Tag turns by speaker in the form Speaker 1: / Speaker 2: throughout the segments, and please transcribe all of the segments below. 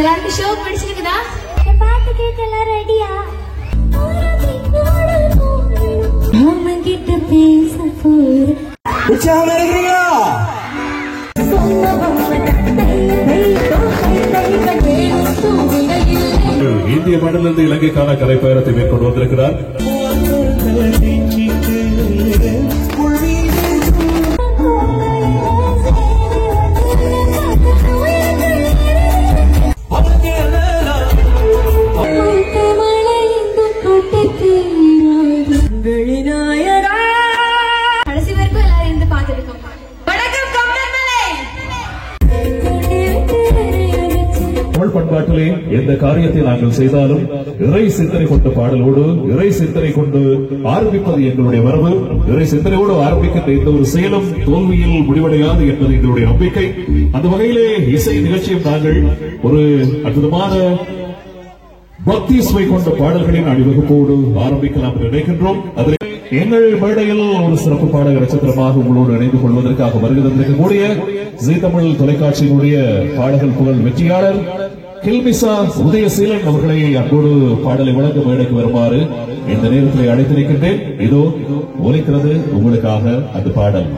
Speaker 1: எல்லாருக்கும் ஷோ பிடிச்சிருக்குதா?
Speaker 2: பாட்டு கேட்க எல்லாம் ரெடியா? மாமன் கிட்ட பேச போற
Speaker 3: உற்சாகமா இருக்கிறீங்களா?
Speaker 4: இந்திய மண்ணிலிருந்து இலங்கைக்கான கரை பயணத்தை மேற்கொண்டு வந்திருக்கிறார்.
Speaker 1: கடைசி வரைக்கும் எல்லாரும் இருந்து பார்த்துருக்கோம். வணக்கம் கமலமலை.
Speaker 4: தமிழ் பண்பாட்டிலே எந்த காரியத்தை நாங்கள் செய்தாலும் இறை சிந்தனை கொண்ட பாடலோடு இறை சிந்தனை கொண்டு ஆரம்பிப்பது எங்களுடைய மரபு. இறை சிந்தனையோடு ஆரம்பிக்கின்ற எந்த ஒரு செயலும் தோல்வியில் முடிவடையாது என்பது எங்களுடைய நம்பிக்கை. அந்த வகையிலே இசை நிகழ்ச்சியும் நாங்கள் ஒரு அற்புதமான பக்தி சுவை கொண்ட பாடல்களின் அணிவகுப்போடு ஆரம்பிக்கலாம் என்று நினைக்கின்றோம். அதில் எங்கள் மேடையில் ஒரு சிறப்பு பாடக நட்சத்திரமாக உங்களோடு இணைந்து கொள்வதற்காக வருகை தந்திருக்கக்கூடிய ஜீ தமிழ் தொலைக்காட்சியினுடைய பாடகர் புகழ் வெற்றியாளர் கில்மிசா உதயசீலன் அவர்களை அன்போடு பாடலை வழங்க மேடைக்கு வருமாறு இந்த நேரத்தில் அழைத்திருக்கின்றேன். இதோ ஒலிக்கிறது உங்களுக்காக அந்த பாடல்.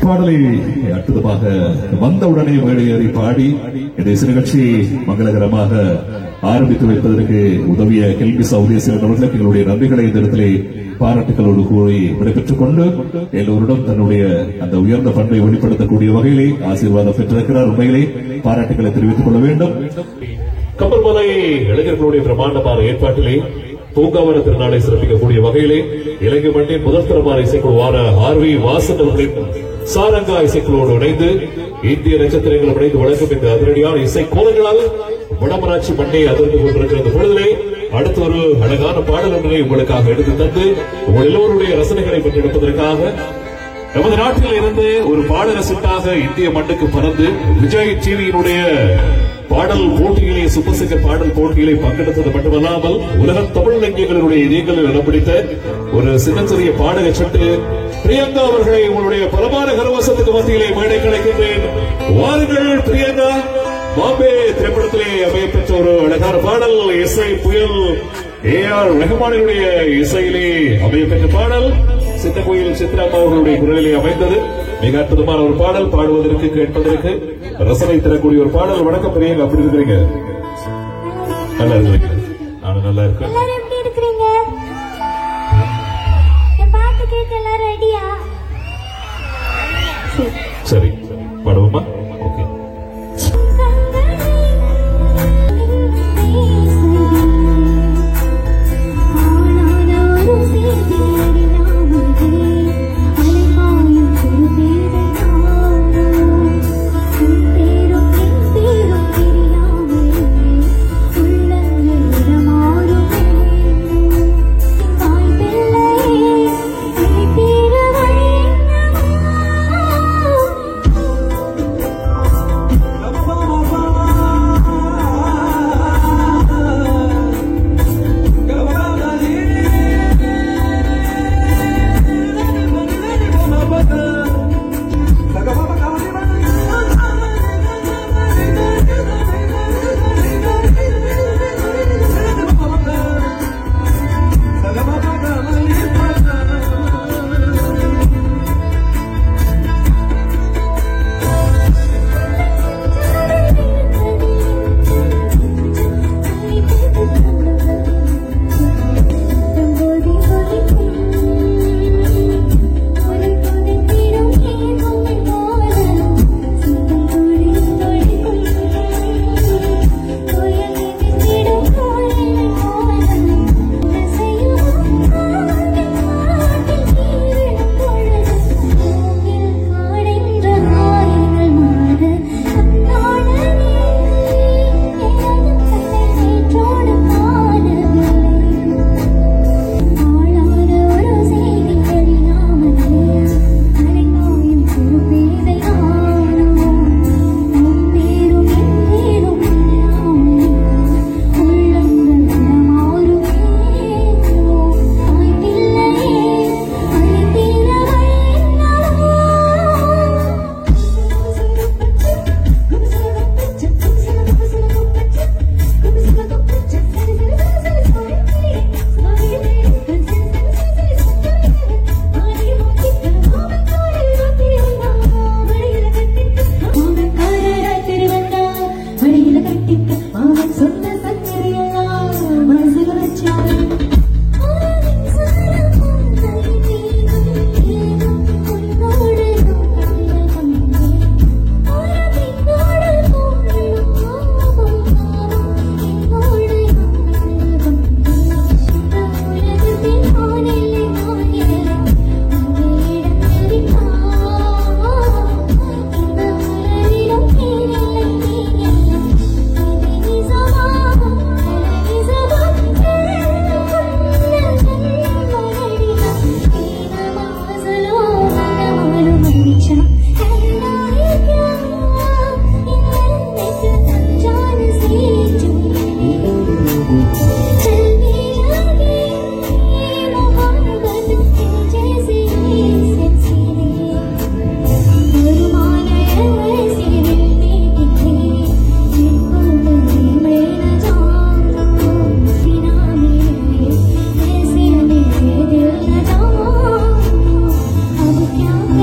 Speaker 4: பாடலை அடுத்ததாக வந்தவுடனே மேடையேறி பாடி இந்த நிகழ்ச்சியை மங்களகரமாக ஆரம்பித்து வைப்பதற்கு உதவிய கல்வி சௌதேசன் அவர்களுக்கு எங்களுடைய நன்றிகளை இந்த இடத்திலே பாராட்டுகளோடு கூறி விடைபெற்றுக் கொண்டு எல்லோரிடம் தன்னுடைய அந்த உயர்ந்த பண்பை வெளிப்படுத்தக்கூடிய வகையிலே ஆசீர்வாதம் பெற்றிருக்கிறார். உண்மையிலே பாராட்டுகளை தெரிவித்துக் கொள்ள வேண்டும். கப்பல்மலை இளைஞர்களுடைய பிரமாண்டமான ஏற்பாட்டிலே பூங்காவன திருநாளை சிறப்பிக்கக்கூடிய வகையிலே இலங்கை மண்ணின் முதல் தரமான இசைக்குழுவான ஆர்வி வாசன் அவர்களின் சாரங்கா இசைக்குழுவோடு இணைந்து இந்திய நட்சத்திரங்கள் இணைந்து வழங்கும் இந்த அதிரடியான இசை கோலங்களால் வடமராட்சி மண்ணை அதிர்ந்து கொண்டிருக்கிற பொழுதிலே அடுத்த ஒரு அழகான பாடல் ஒன்றை உங்களுக்காக எடுத்து தந்து உங்கள் எல்லோருடைய ரசனைகளை பெற்றெடுப்பதற்காக நமது நாட்டில் இருந்து ஒரு பாடரசிட்டாக இந்திய மண்ணுக்கு பறந்து விஜய் டிவியினுடைய பாடல் போட்டியிலே சுப்பசிங்க பாடல் போட்டியிலே பங்கெடுத்தது மட்டுமல்லாமல் உலக தமிழ் இளைஞர்களுடைய இதயங்களில் இடம் பிடித்த ஒரு சின்னச்சிறிய பாடக சட்டு பிரியங்கா அவர்களை உங்களுடைய பலமான கரவசத்துக்கு மத்தியிலே மேடை கிடைக்கின்றேன். வாருங்கள் பிரியங்கா. பாம்பே திரைப்படத்திலே அமையப்பெற்ற ஒரு அழகான பாடல் இசை புயல் AR ரஹ்மானினுடைய இசையிலே அமையப்பெற்ற பாடல் சின்ன கோயில் சித்ராமா அவர்களுடைய குரலிலே அமைந்தது. மிக அற்புதமான ஒரு பாடல், பாடுவதற்கு கேட்பதற்கு ரசனை தரக்கூடிய ஒரு பாடல். வணக்கம் பிரியங்கா, அப்படி இருக்கிறீங்க? நல்லா இருக்கிறீங்க? நானும் நல்லா இருக்கேன். சரி, பாடுவோமா? ஓகே.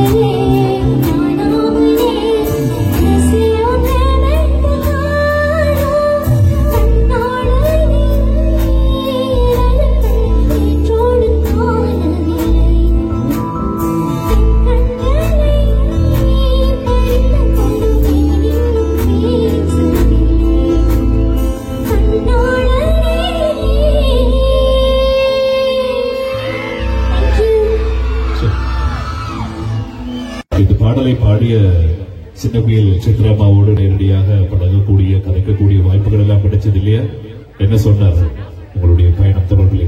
Speaker 2: Yeah.
Speaker 4: இந்த பாடலை பாடிய சின்னபியல் சித்ராமாவோடு நேரடியாக பழகக்கூடிய கதைக்கக்கூடிய வாய்ப்புகள் எல்லாம் கிடைச்சது இல்லையா? என்ன சொன்னார் உங்களுடைய பயணம் தொடர்பிலே?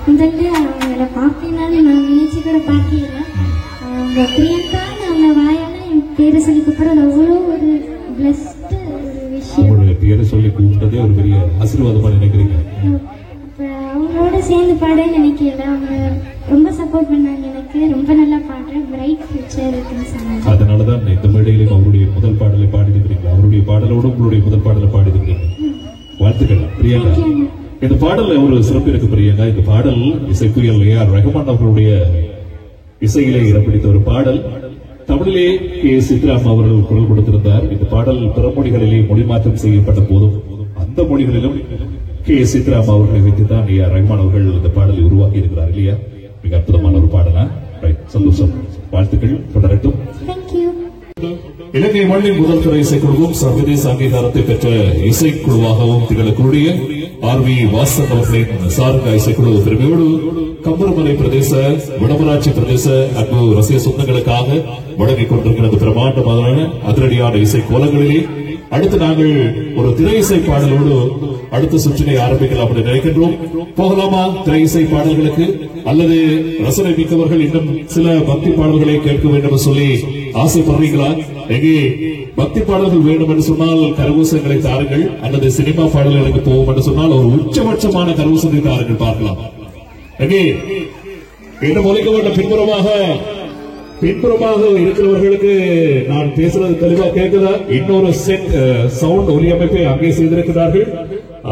Speaker 2: முதல்ல அவங்கள பார்க்கனாலும் நான் நினைச்சு கூட பார்க்கல. அவங்க பிரியங்கான்னு அவங்க வாயால என் பேரை சொல்லி கூப்பிடுறது அவ்வளோ ஒரு பிளஸ்டு ஒரு விஷயம்.
Speaker 4: உங்களுடைய பேரை சொல்லி கூப்பிட்டதே ஒரு பெரிய ஆசீர்வாதமா நினைக்கிறீங்க.
Speaker 2: அவங்களோட சேர்ந்து பாட நினைக்கல. அவங்க ரொம்ப சப்போர்ட் பண்ணாங்க எனக்கு. ரொம்ப நல்லா பாடுறேன், பிரைட் ஃபியூச்சர் இருக்குன்னு சொன்னாங்க.
Speaker 4: அதனாலதான் இந்த மேடையிலும் அவருடைய முதல் பாடலை பாடியிருக்கிறீங்க. அவருடைய பாடலோடு உங்களுடைய முதல் பாடலை பாடியிருக்கிறீங்க. வாழ்த்துக்கள் பிரியங்கா. இந்த பாடல் ஒரு சிறப்பு இருக்கு பிரியங்கா. இந்த பாடல் இசைக்குயல் A.R. ரஹ்மான் அவர்களுடைய இசையிலே இடம்பிடித்த ஒரு பாடல். தமிழிலே கே. சித்ராம் அவர்கள் குரல் கொடுத்திருந்தார். இந்த பாடல் பிற மொழிகளிலே மொழிமாற்றம் செய்யப்பட்ட போதும் அந்த மொழிகளிலும் கே. சித்ராம் அவர்களை வைத்துதான் A.R. ரஹ்மான் அவர்கள் இந்த பாடலை உருவாக்கி இருக்கிறார் இல்லையா? மிக அற்புதமான ஒரு பாடலா. சந்தோஷம், வாழ்த்துக்கள், தொடரட்டும். இலங்கை மண்ணின் முதல் துறை இசைக்குழுவும் சர்வதேச அங்கீகாரத்தை பெற்ற இசைக்குழுவாகவும் திகழக்கூடிய R.V. வாசன் அவர்களின் சாரங்க இசைக்குழு பெருமையோடு கம்பரமலை பிரதேச வடமராட்சி பிரதேச அன்பு ரசிக சொந்தங்களுக்காக வழங்கிக் கொண்டிருக்கிறது பிரமாண்டமான அதிரடியான இசை கோலங்களிலே. அடுத்து நாங்கள் ஒரு திரை இசை பாடலோடு அடுத்த சுற்றினை ஆரம்பிக்கலாம் என்று நினைக்கின்றோம். போகலாமா திரை இசை பாடல்களுக்கு? அல்லது ரசனை மிக்கவர்கள் இன்னும் சில பக்தி பாடல்களை கேட்க வேண்டும் என்று சொல்லி ஆசைப்படுறீங்களா? எங்கே பக்தி பாடல்கள் வேண்டும் என்று சொன்னால் கரகோசங்களை தாருங்கள். அல்லது சினிமா பாடல்களுக்கு போவோம் என்று சொன்னால் ஒரு உச்சபட்சமான கரகோசத்தை தாருங்கள், பார்க்கலாம். எங்கே இன்னும் ஒலிக்க வேண்டும். பின்புறமாக இருக்கிறவர்களுக்கு நான் பேசுறது தெளிவா கேட்குதா? இன்னொரு செட் சவுண்ட் ஒலி அமைப்பை அங்கே செய்திருக்கிறார்கள்.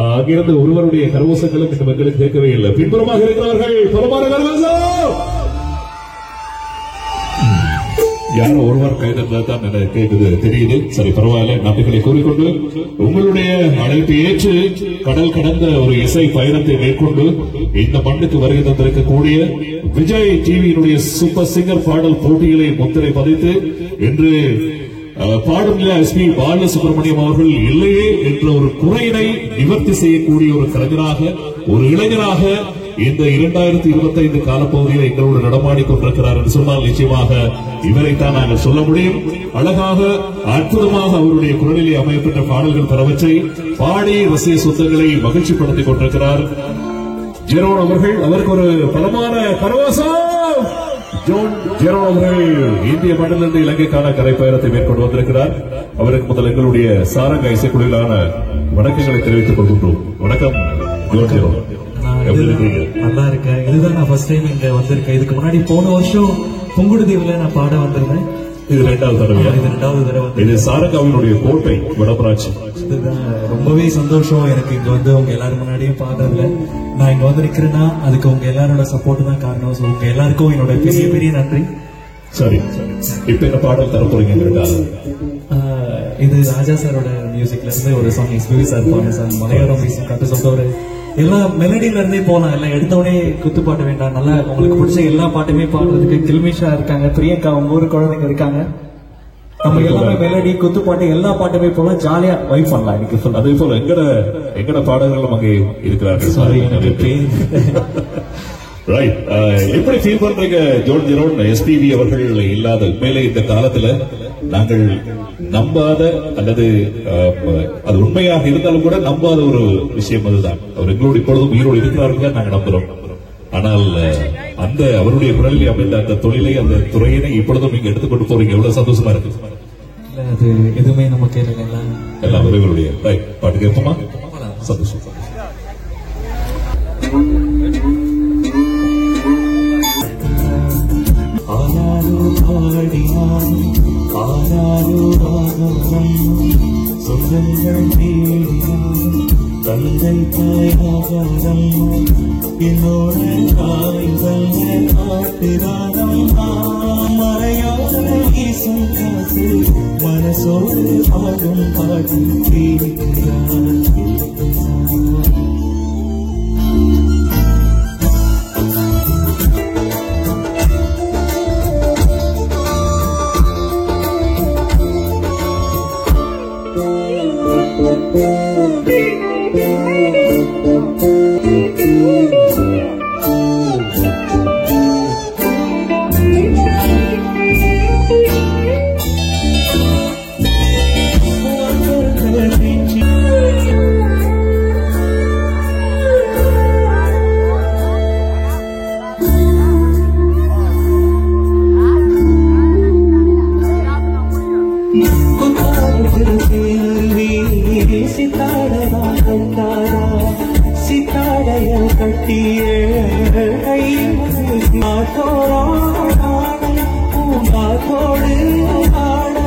Speaker 4: அங்கிருந்து ஒருவருடைய கரகோசங்களும் இந்த மக்களுக்கு கேட்கவே இல்லை. பின்புறமாக இருக்கிறவர்கள் புறமான கரகோசம் யாரோ ஒருவர் கைதான் கேட்குது தெரியுது. சரி, பரவாயில்ல. நம்பிக்கையை கூறிக்கொண்டு உங்களுடைய அழைப்பை ஏற்று கடல் கடந்த ஒரு இசை பயணத்தை மேற்கொண்டு இந்த மண்ணுக்கு வருகை தந்திருக்கக்கூடிய விஜய் டிவியினுடைய சூப்பர் சிங்கர் பாடல் போட்டிகளை முத்திரை பதித்து இன்று பாடும் SP பாலசுப்ரமணியம் அவர்கள் இல்லையே என்ற ஒரு குறையினை நிவர்த்தி செய்யக்கூடிய ஒரு கலைஞராக, ஒரு இளைஞராக இந்த 2025 காலப்பகுதியில் எங்களோடு நடமாடிக் கொண்டிருக்கிறார் என்று சொன்னால் நிச்சயமாக இவரைத்தான் நாங்கள் சொல்ல முடியும். அழகாக அற்புதமாக அவருடைய குரலிலே அமையப்பட்ட பாடல்கள் பலவற்றை பாடி ரசிக சொந்தங்களை மகிழ்ச்சிப்படுத்திக் கொண்டிருக்கிறார் ஜெரோன் அவர்கள். அவருக்கு ஒரு பலமான கரகோசம். ஜோன் ஜெரோன் அவர்கள் இந்திய மண்ணிலிருந்து இலங்கைக்கான கரைப்பயணத்தை மேற்கொண்டு வந்திருக்கிறார். அவருக்கு முதல் எங்களுடைய சாரங்க இசைக்குழுவிலான வணக்கங்களை தெரிவித்துக் கொள்கின்றோம். வணக்கம் ஜோன் ஜெரோன்.
Speaker 5: நல்லா இருக்கேன். இதுதான் நான் ஃபர்ஸ்ட் டைம் இங்க வந்திருக்கேன். இதுக்கு முன்னாடி போன வருஷம் புங்குடுதீவுல நான் பாட வந்திருந்தேன்.
Speaker 4: இது 2வது தடவை. இது சாரங்காவினுடைய கோட்டை வடமராட்சி.
Speaker 5: ரொம்பவே சந்தோஷம் எனக்கு இங்க வந்து உங்க எல்லாரும் முன்னாடியும் பாடுறதுல. நான் இங்க வந்து நிக்கிறேன்னா அதுக்கு உங்க எல்லாரோட சப்போர்ட் தான் காரணம். ஸோ உங்க எல்லாருக்கும் என்னோட பெரிய பெரிய நன்றி.
Speaker 4: சரி, இப்ப என்ன பாடல் தர போறீங்க?
Speaker 5: இது ராஜா சாரோட மியூசிக்ல இருந்து ஒரு சாங் எஸ்பிபி சார் பாடுங்க சார். மலையாளம் மியூசிக் கட்டு சொல்ற எல்லா மெலடியில இருந்தே போலாம். எல்லாம் எடுத்தோடனே குத்து பாட்டு வேண்டாம். நல்லா உங்களுக்கு பிடிச்ச எல்லா பாட்டுமே பாடுறதுக்கு கில்மிஷா இருக்காங்க, பிரியங்கா, 9 குழந்தைங்க இருக்காங்க. நம்ம எல்லாமே மெலடி குத்து பாட்டு எல்லா பாட்டுமே போல ஜாலியா வைப் பண்ணலாம். இன்னைக்கு
Speaker 4: அதே போல எங்கட பாடல்களும் அங்கே இருக்கிறார்கள். Sorry, right. எப்படி ஃபீல் பண்றீங்க ஜோன் ஜெரோன்? SPB அவர்கள் இல்லாத உண்மையிலே இந்த காலத்துல நாங்கள் நம்பாத அல்லது அது உண்மையாக இருந்தாலும் கூட நம்பாத ஒரு விஷயம் அதுதான். அவர் எங்களோடு இப்பொழுதும் உயிரோடு இருக்கிறார்கள் நாங்கள் நம்புறோம். ஆனால் அந்த அவருடைய குரலில் அமைந்த அந்த தொழிலை, அந்த துறையினை இப்பொழுதும் நீங்க எடுத்துக்கொண்டு போறீங்க. எவ்வளவு சந்தோஷமா இருக்கு.
Speaker 5: அது எதுவுமே நமக்கு
Speaker 4: எல்லாம் உறவுகளுடைய பாட்டு கேட்போமா? சந்தோஷம்.
Speaker 6: சொந்தங்கள் தந்தை தாயாரம் என்னோட காய்கள் ஆட்டுரானம் மறையோட ஈசம் காசு மனசோடு பாடும் பாடும் கேட்கிறார். சித்தாடதா கண்டாரா சித்தாடைய கட்டியே பூங்காத்தோடு ஆட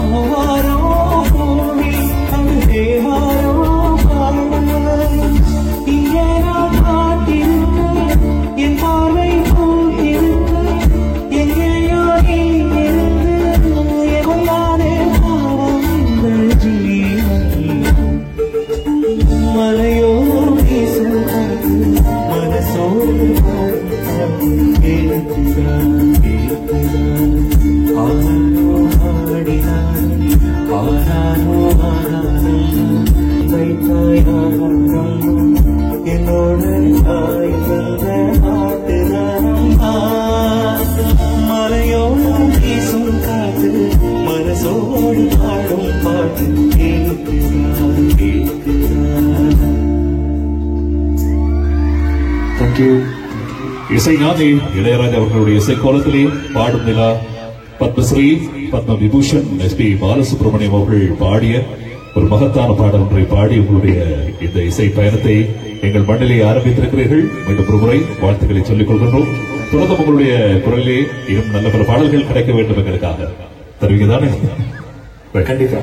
Speaker 6: ஆவாரோ கோவி தேவாரோ பாட இங்கே நான் காத்திருக்க என் பார்வை போட்டிருக்க எங்கேயோ நீ இருந்து எவ்வளானே பாவங்கள் ஜீவன் மலையோரம் வீசும் காற்று மனசோடு கேட்கிறான் ஆனானோ ஆடினான் ஆனானோ ஆனானும் வைத்தாயானம் என்னோடு தாய் வந்த ஆட்டுதானம் மலையோரம் வீசும் காற்று மனசோடு பாடும் பாட்டு கேட்கிறான் கேட்கிறான்.
Speaker 4: தேங்க்யூ. இசைஞானி இளையராஜா அவர்களுடைய இசைக்கோலத்திலே பாடும் நிலா பத்மஸ்ரீ பத்ம விபூஷன் எஸ்பி பாலசுப்ரமணியம் அவர்கள் பாடிய ஒரு மகத்தான பாடல் ஒன்றை பாடி உங்களுடைய இந்த இசை பயணத்தை எங்கள் மண்ணிலே ஆரம்பித்திருக்கிறீர்கள். மீண்டும் ஒரு முறை வாழ்த்துக்களை சொல்லிக் கொள்கின்றோம். தொடர்ந்து உங்களுடைய குரலிலே இன்னும் நல்ல பல பாடல்கள் கிடைக்க வேண்டும் எங்களுக்காக தருவீங்க தானே?
Speaker 3: கண்டிப்பா.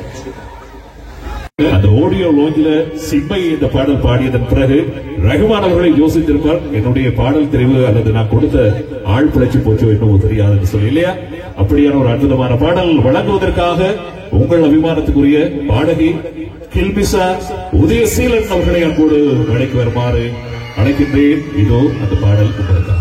Speaker 4: அந்த ஆடியோ லாஞ்சில சிம்மை இந்த பாடல் பாடியதன் பிறகு ரகுமான் அவர்களை யோசித்திருப்பார், என்னுடைய பாடல் தெரிவு அல்லது நான் கொடுத்த ஆள் பிழைச்சு போச்சோ என்னவோ தெரியாதுன்னு சொல்லி இல்லையா? அப்படியான ஒரு அற்புதமான பாடல் வழங்குவதற்காக உங்கள் அபிமானத்துக்குரிய பாடகி கில்மிசா உதயசீலன் அவர்களை அன்போடு அழைக்க வருமாறு அழைக்கின்றேன். இதோ அந்த பாடல் உங்களுக்காக.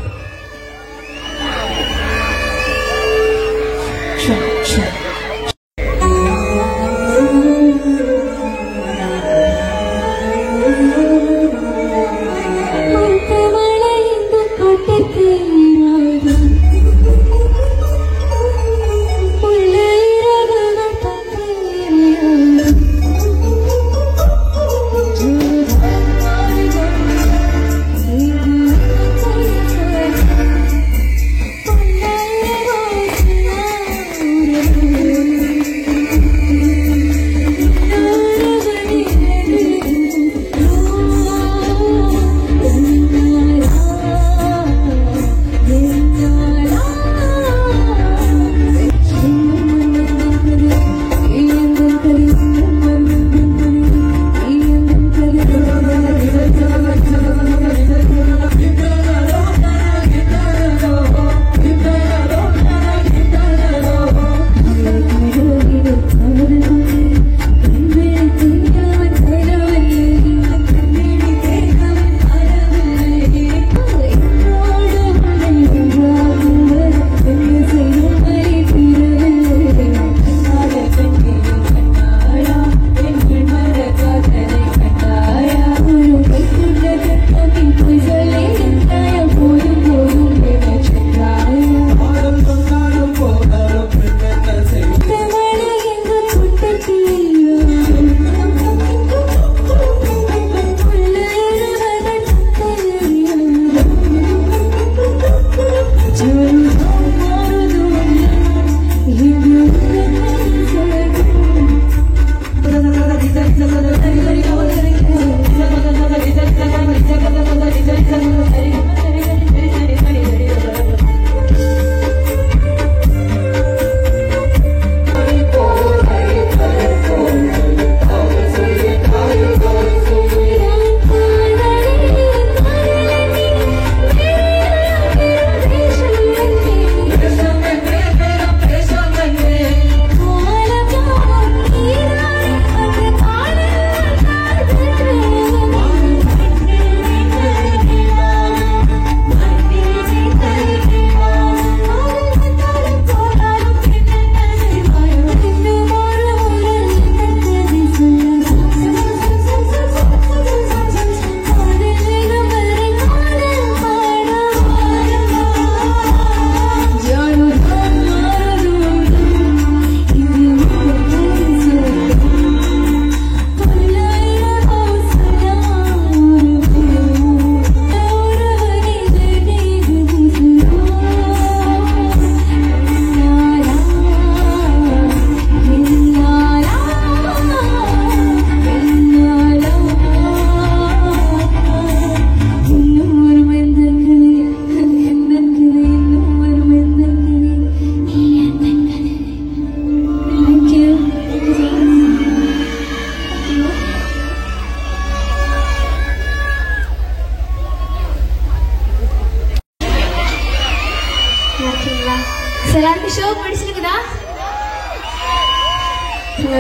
Speaker 1: எல்லாருக்கும் ஷோ பிடிச்சிருக்குதா?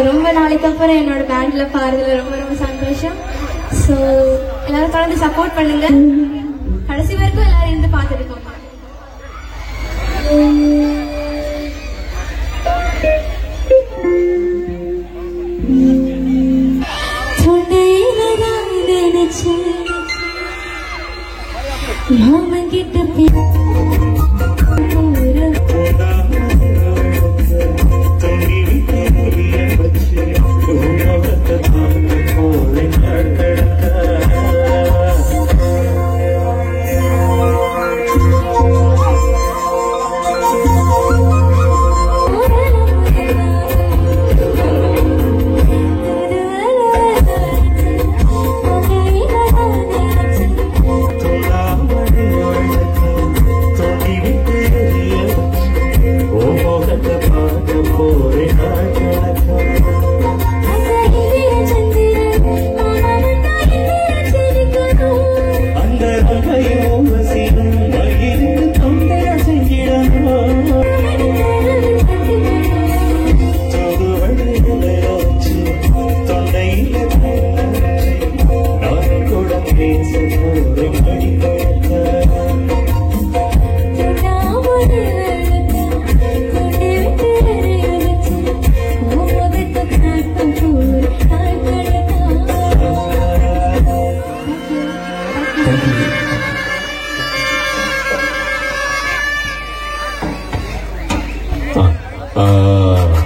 Speaker 1: ரொம்ப நாளைக்கு அப்புறம் என்னோட பேண்ட்ல பாடுறதுல ரொம்ப ரொம்ப சந்தோஷம். ஸோ எல்லாரும் தொடர்ந்து சப்போர்ட் பண்ணுங்க. கடைசி வரைக்கும் எல்லாரும் இருந்து பார்த்துருக்கோம்.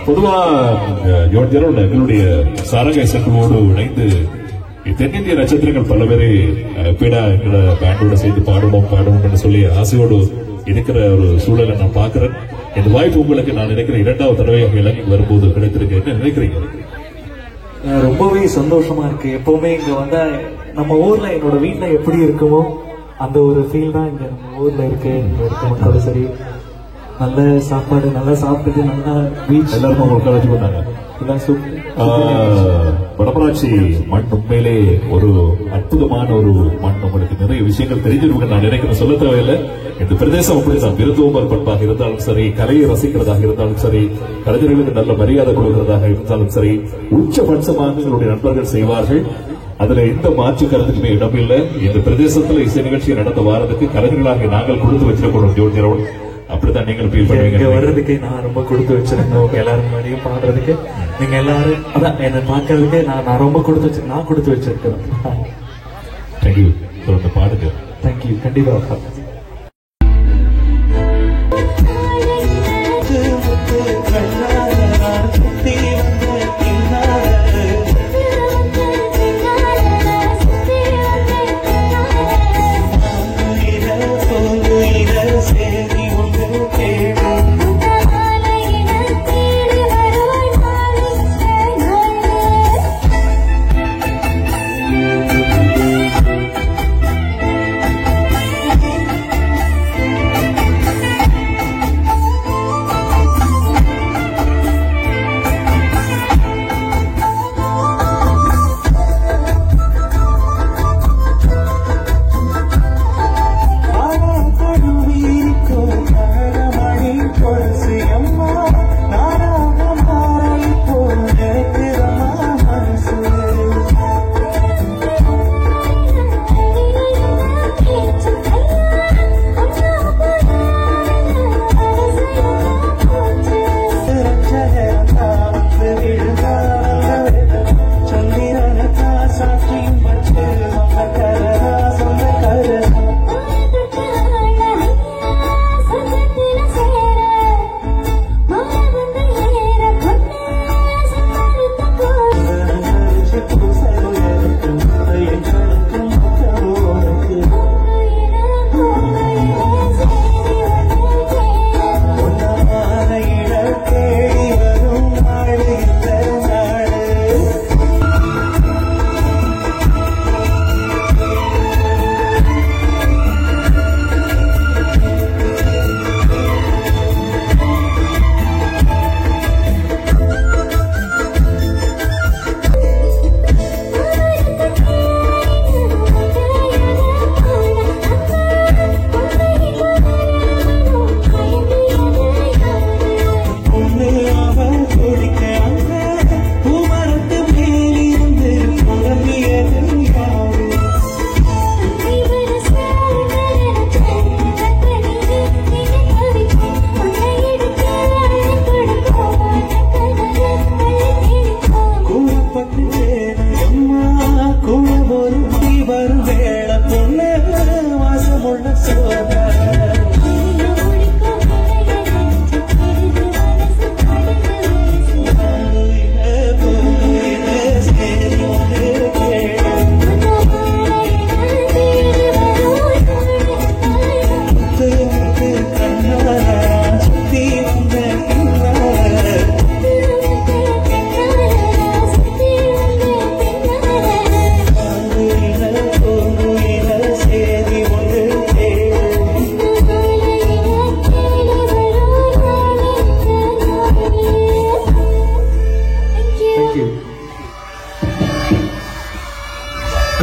Speaker 4: பொதுவா ஜோர்ஜரோட எங்களுடைய சாரங்க இசைக்குழுவோடு இணைந்து தென்னிந்திய நட்சத்திரங்கள் பல பேரை எப்படா எங்களோட பேண்டோட சேர்ந்து பாடணும் சொல்லி ஆசையோடு இருக்கிற ஒரு சூழலை நான் பாக்குறேன். இந்த வாய்ப்பு உங்களுக்கு நான் நினைக்கிறேன் 2வது தடவையாக இலங்கைக்கு வரும்போது கிடைத்திருக்கு. என்ன நினைக்கிறீங்க?
Speaker 5: ரொம்பவே சந்தோஷமா இருக்கு. எப்பவுமே இங்க வந்தா நம்ம ஊர்ல என்னோட வீட்டுல எப்படி இருக்குமோ அந்த ஒரு ஃபீல் தான் இங்க நம்ம ஊர்ல இருக்கு. இங்க இருக்க மக்களும் சரி, நல்ல சாப்பாடு, நல்லா சாப்பிட்டு, நல்லா பீச்,
Speaker 4: எல்லாருமே உங்களுக்கு வச்சு கொண்டாங்க. வடமராட்சி மண் உண்மையிலே ஒரு அற்புதமான ஒரு மண். உங்களுக்கு நிறைய விஷயங்கள் தெரிஞ்சிருக்க நான் நினைக்கிறேன், சொல்ல தேவையில்லை. இந்த பிரதேசம் அப்படிதான் விருந்தோம்பர் பண்பாக இருந்தாலும் சரி, கலையை ரசிக்கிறதாக இருந்தாலும் சரி, கலைஞர்களுக்கு நல்ல மரியாதை கொடுக்கிறதாக இருந்தாலும் சரி, உச்சபட்சமாக எங்களுடைய நண்பர்கள் செய்வார்கள். அதுல எந்த மாற்று கருத்துக்குமே இடமில்லை. இந்த பிரதேசத்துல இசை நிகழ்ச்சியை நடந்த வாரத்துக்கு கலைஞர்களாக நாங்கள் கொடுத்து வச்சிருக்கோம் ஜோதியரோடு. அப்படித்தான் நீங்கள் ஃபீல் பண்ணுவீங்க.
Speaker 5: வர்றதுக்கு நான் ரொம்ப கொடுத்து வச்சிருக்கேன். உங்க எல்லாரும் முன்னாடியும் பாடுறதுக்கு நீங்க எல்லாரும் அதான் என்ன பாக்குறதுக்கு நான் ரொம்ப கொடுத்து வச்சிருக்கேன். நான் கொடுத்து வச்சிருக்கேன்.
Speaker 4: தேங்க்யூ. தொடர்ந்து பாடுங்க.
Speaker 5: தேங்க்யூ. கண்டிப்பா.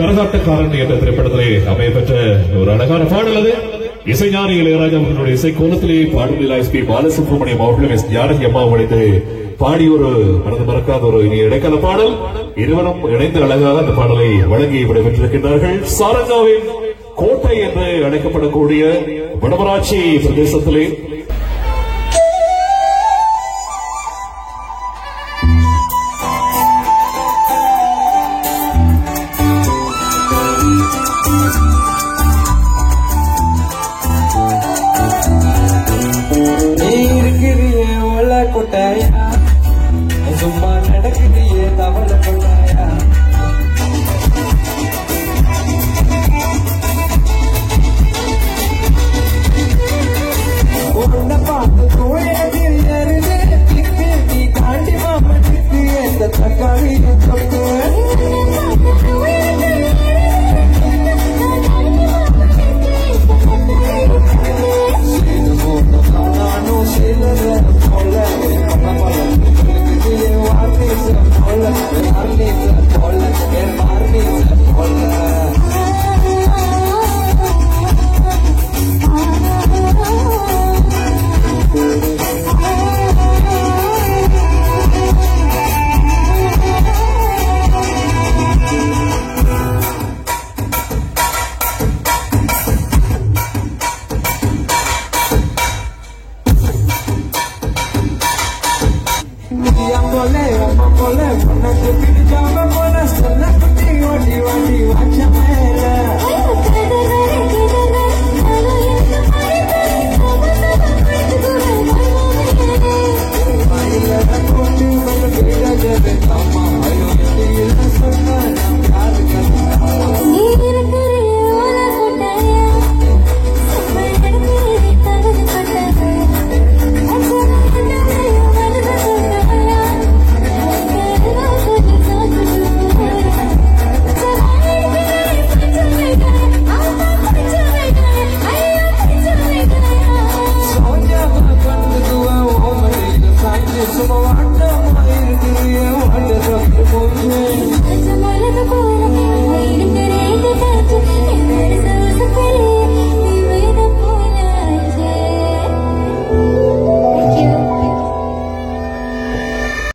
Speaker 4: கரகாட்டக்காரன் என்ற திரைப்படத்திலே அமையப்பெற்ற ஒரு அழகான பாடல் அது. இசைஞானி இளையராஜா அவர்களுடைய இசை கோலத்திலே பாடலில் எஸ்பி பாலசுப்ரமணியம் அவர்களும் எஸ் ஜானகி அம்மா இணைந்து பாடி ஒரு மனது மறக்காத ஒரு இடைக்கால பாடல். இருவரும் இணைந்து அழகாக அந்த பாடலை வழங்கி விடைபெற்றிருக்கின்றார்கள். சாரங்காவின் கோட்டை என்று அழைக்கப்படக்கூடிய வடமராட்சி பிரதேசத்திலே
Speaker 6: சும்மா நடக்குதியே தவளை கொண்டாயா உன்னை பார்த்து கோயில் எருது நீ தாண்டி மாமனுக்கு எந்த தக்காளி தொட்டு நானும் சில போல உனக்கு பிடிக்காம போல சொல்ல குட்டி ஓட்டி வாட்டி வாட்சமே